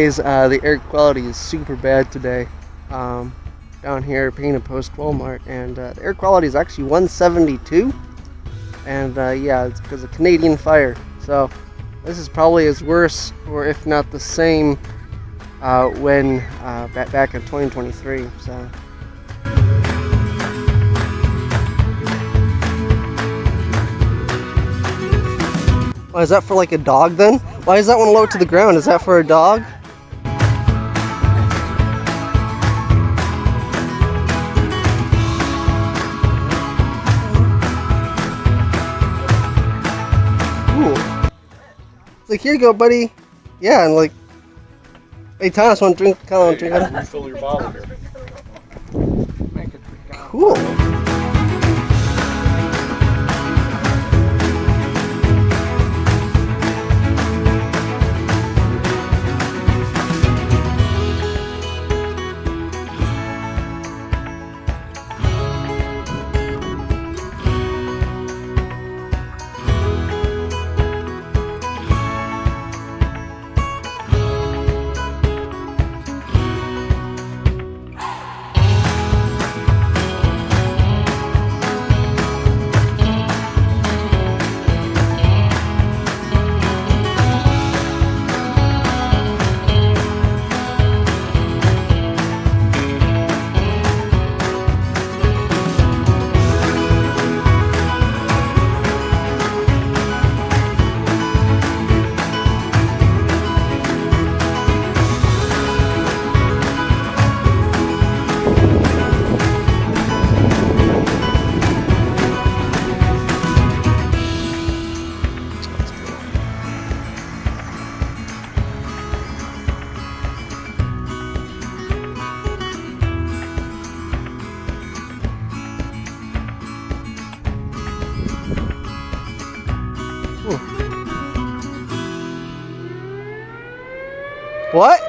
anyways, the air quality is super bad today. Down here, Painted Post Walmart, and the air quality is actually 172. And yeah, it's because of Canadian fire. So this is probably as worse, or if not the same, when back in 2023. So. Oh, is that for like a dog then? Why is that one low to the ground? Is that for a dog? It's like, here you go, buddy. Yeah, and like, hey, Thomas, want to drink? Want to drink? Refill your bottle here. Cool. What?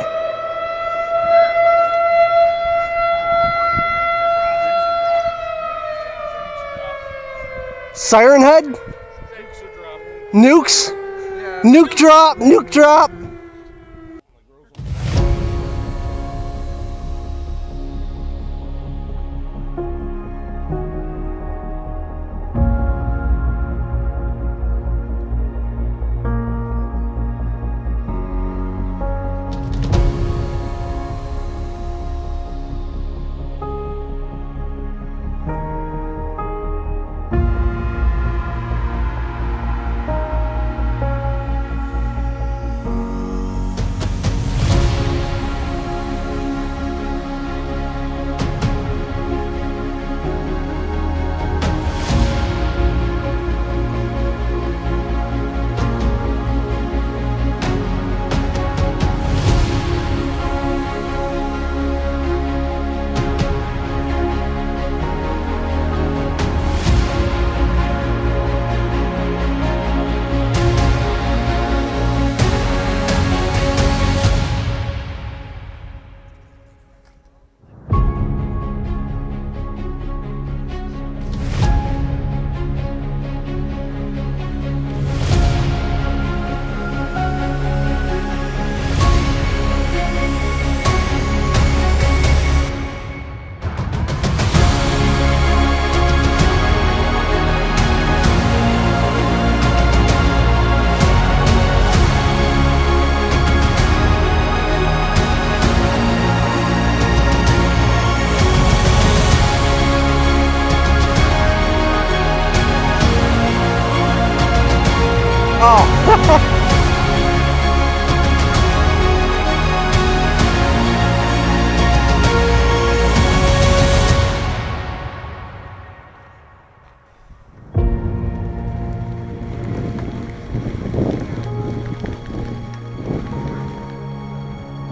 Siren Head? Nukes? Nuke drop! Nuke drop!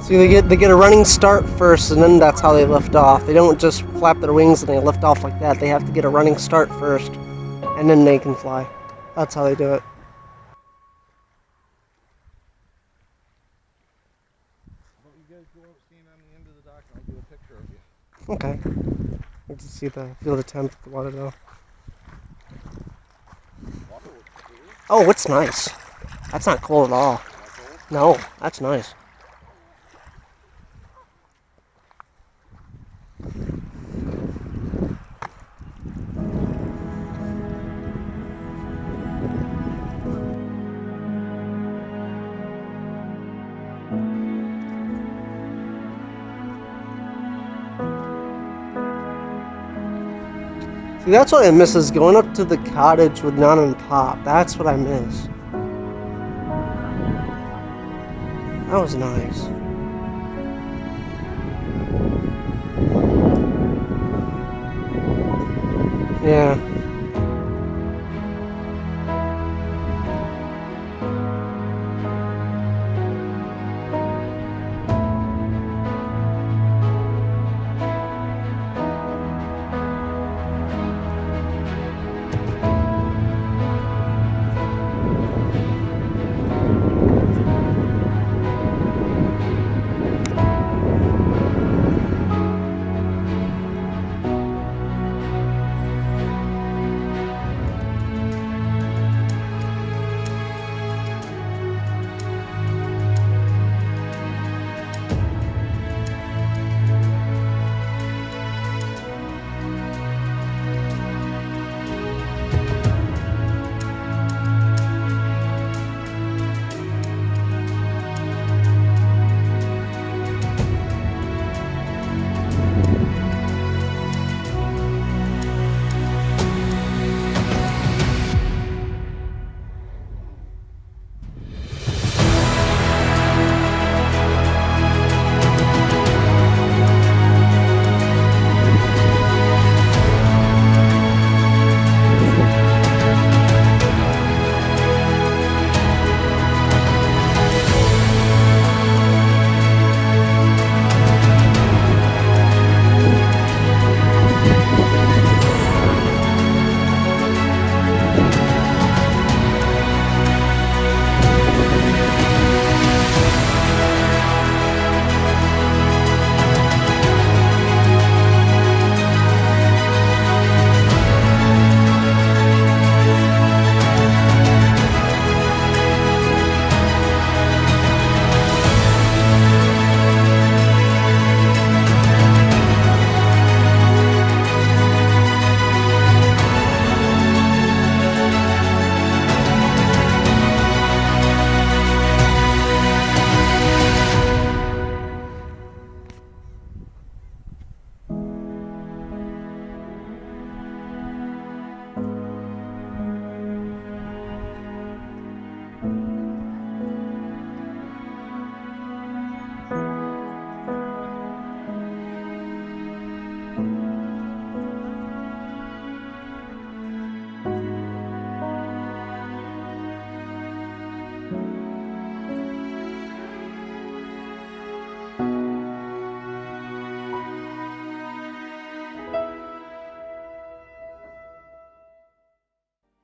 See, they get a running start first, and then that's how they lift off. They don't just flap their wings and they lift off like that. They have to get a running start first, and then they can fly. That's how they do it. Well, you guys go up, stand on the end of the dock, and I'll do a picture of you. Okay. Let's see feel the temp of the water though. Oh, it's nice. That's not cold at all. No, that's nice. See, that's what I miss, is going up to the cottage with Nan and Pop. That's what I miss. That was nice. Yeah.